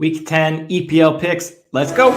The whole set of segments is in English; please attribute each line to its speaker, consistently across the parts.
Speaker 1: Week 10 EPL picks. Let's go.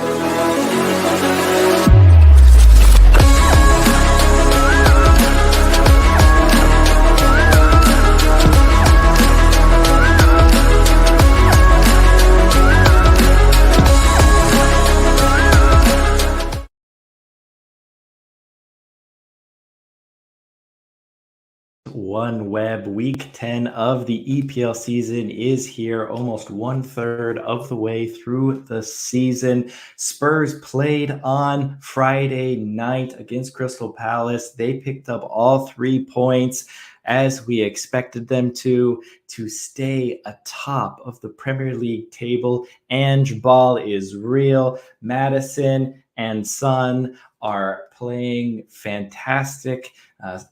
Speaker 1: OneWeb. Week 10 of the EPL season is here, almost 1/3 of the way through the season. Spurs played on Friday night against Crystal Palace. They picked up all 3 points as we expected them to stay atop of the Premier League table. Ange Ball is real. Madison and Son are playing fantastic.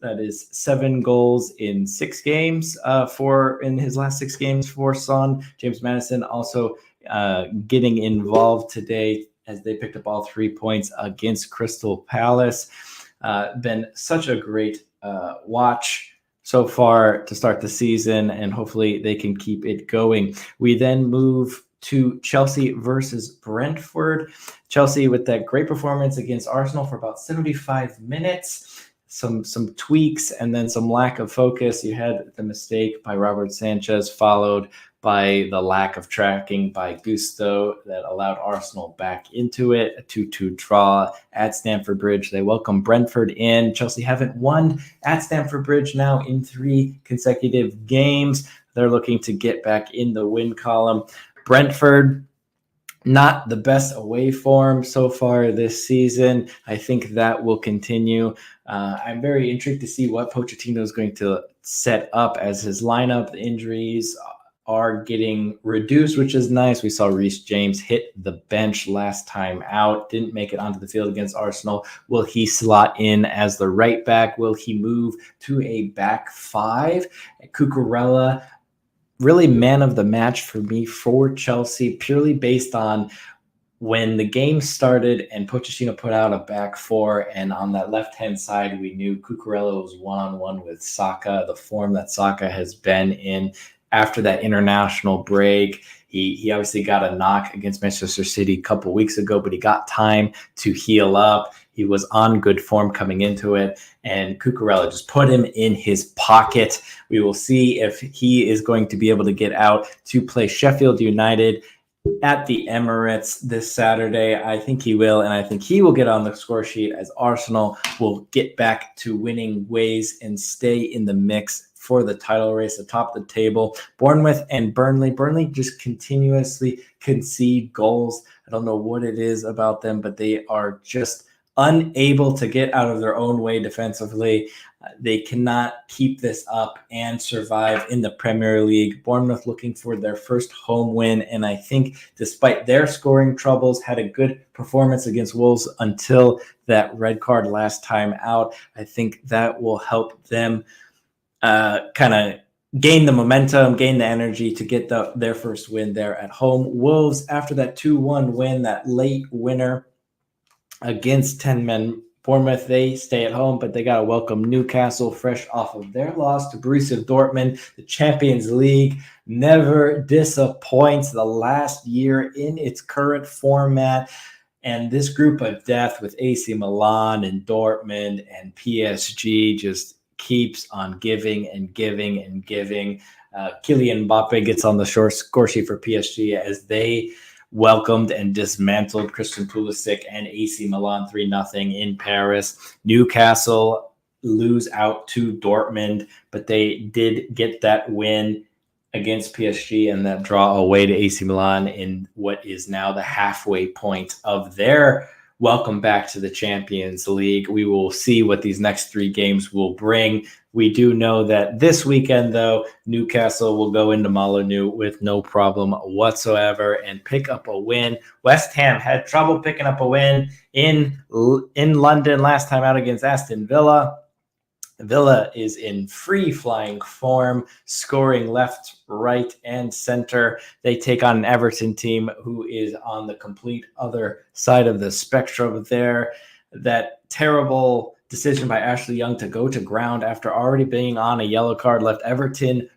Speaker 1: That is 7 goals in 6 games in his last 6 games for Son. James Madison also getting involved today as they picked up all 3 points against Crystal Palace. Been such a great watch so far to start the season, and hopefully they can keep it going. We then move to Chelsea versus Brentford. Chelsea with that great performance against Arsenal for about 75 minutes. Some tweaks and then some lack of focus. You had the mistake by Robert Sanchez, followed by the lack of tracking by Gusto that allowed Arsenal back into it. A 2-2 draw at Stamford Bridge. They welcome Brentford in. Chelsea haven't won at Stamford Bridge now in 3 consecutive games. They're looking to get back in the win column. Brentford, not the best away form so far this season. I think that will continue. I'm very intrigued to see what Pochettino is going to set up as his lineup. The injuries are getting reduced, which is nice. We saw Reece James hit the bench last time out, didn't make it onto the field against Arsenal. Will he slot in as the right back? Will he move to a back 5? Cucurella, really man of the match for me for Chelsea, purely based on when the game started and Pochettino put out a back 4, and on that left-hand side, we knew Cucurella was one-on-one with Saka, the form that Saka has been in after that international break. He obviously got a knock against Manchester City a couple weeks ago, but he got time to heal up. He was on good form coming into it, and Cucurella just put him in his pocket. We will see if he is going to be able to get out to play Sheffield United at the Emirates this Saturday. I think he will, and I think he will get on the score sheet as Arsenal will get back to winning ways and stay in the mix for the title race atop the table. Bournemouth and Burnley. Burnley just continuously concede goals. I don't know what it is about them, but they are just unable to get out of their own way defensively. They cannot keep this up and survive in the Premier League. Bournemouth looking for their first home win, and I think despite their scoring troubles, had a good performance against Wolves until that red card last time out. I think that will help them kind of gain the momentum, gain the energy to get their first win there at home. Wolves, after that 2-1 win, that late winner against 10-men Bournemouth, they stay at home, but they got to welcome Newcastle fresh off of their loss to Borussia Dortmund. The Champions League never disappoints. The last year in its current format, and this group of death with AC Milan and Dortmund and PSG just keeps on giving and giving and giving. Kylian Mbappe gets on the score sheet for PSG as they welcomed and dismantled Christian Pulisic and AC Milan 3-0 in Paris. Newcastle lose out to Dortmund, but they did get that win against PSG and that draw away to AC Milan in what is now the halfway point of their welcome back to the Champions League. We will see what these next 3 games will bring. We do know that this weekend, though, Newcastle will go into Molineux with no problem whatsoever and pick up a win. West Ham had trouble picking up a win in London last time out against Aston Villa. Villa is in free-flying form, scoring left, right, and center. They take on an Everton team who is on the complete other side of the spectrum there. That terrible decision by Ashley Young to go to ground after already being on a yellow card left Everton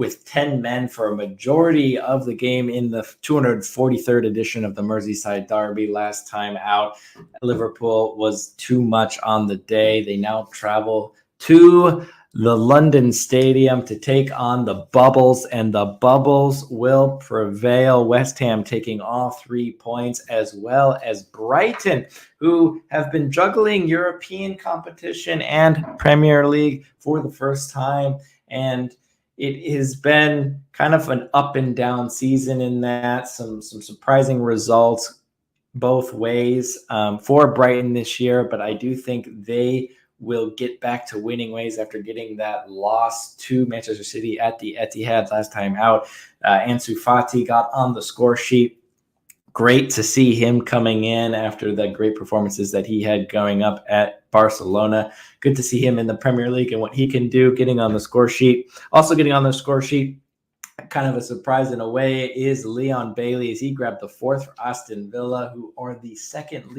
Speaker 1: with 10 men for a majority of the game in the 243rd edition of the Merseyside Derby last time out. Liverpool was too much on the day. They now travel to the London Stadium to take on the Bubbles, and the Bubbles will prevail. West Ham taking all 3 points, as well as Brighton, who have been juggling European competition and Premier League for the first time. And it has been kind of an up and down season in that. Some surprising results both ways for Brighton this year, but I do think they will get back to winning ways after getting that loss to Manchester City at the Etihad last time out. Ansu Fati got on the score sheet. Great to see him coming in after the great performances that he had going up at Barcelona. Good to see him in the Premier League and what he can do, getting on the score sheet. Also getting on the score sheet, kind of a surprise in a way, is Leon Bailey, as he grabbed the 4th for Aston Villa, who are the second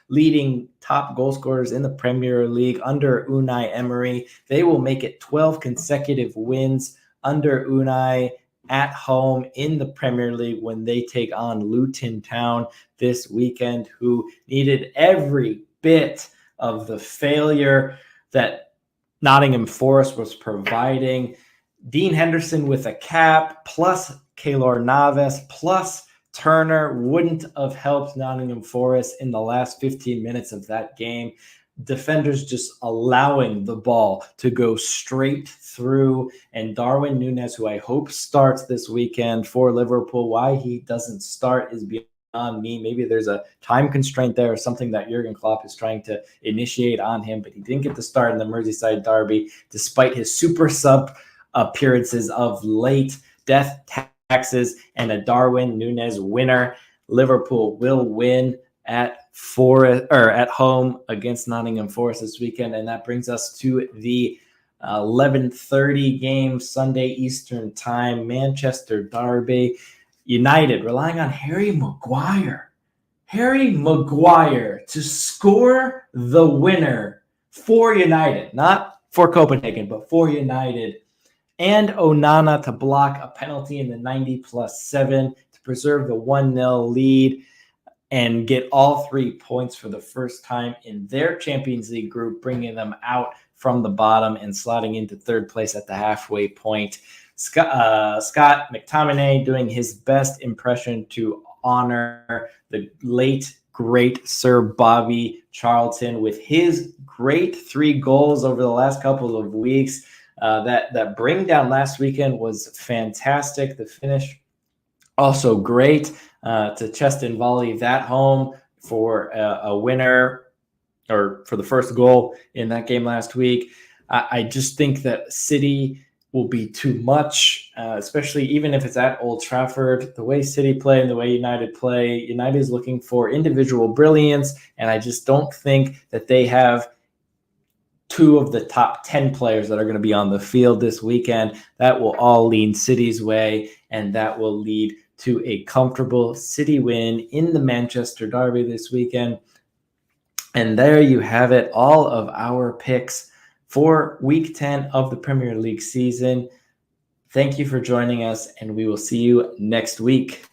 Speaker 1: leading top goal scorers in the Premier League under Unai Emery. They will make it 12 consecutive wins under Unai at home in the Premier League when they take on Luton Town this weekend, who needed every bit of the failure that Nottingham Forest was providing. Dean Henderson with a cap, plus Keylor Navas, plus Turner wouldn't have helped Nottingham Forest in the last 15 minutes of that game. Defenders just allowing the ball to go straight through. And Darwin Núñez, who I hope starts this weekend for Liverpool, why he doesn't start is beyond me. Maybe there's a time constraint there or something that Jurgen Klopp is trying to initiate on him, but he didn't get the start in the Merseyside Derby despite his super sub appearances of late. Death taxes and a Darwin Núñez winner. Liverpool will win at home against Nottingham Forest this weekend, and that brings us to the 11:30 game Sunday Eastern Time Manchester Derby. United relying on Harry Maguire to score the winner for United, not for Copenhagen, but for United, and Onana to block a penalty in the 90+7 to preserve the 1-0 lead and get all 3 points for the first time in their Champions League group, bringing them out from the bottom and slotting into 3rd place at the halfway point. Scott McTominay doing his best impression to honor the late, great Sir Bobby Charlton with his great 3 goals over the last couple of weeks. That bring down last weekend was fantastic. The finish also great to chest and volley that home for a winner, or for the first goal in that game last week. I just think that City will be too much, especially even if it's at Old Trafford. The way City play and the way United play, United is looking for individual brilliance, and I just don't think that they have 2 of the top 10 players that are going to be on the field this weekend. That will all lean City's way, and that will lead to a comfortable City win in the Manchester Derby this weekend. And there you have it, all of our picks for Week 10 of the Premier League season. Thank you for joining us, and we will see you next week.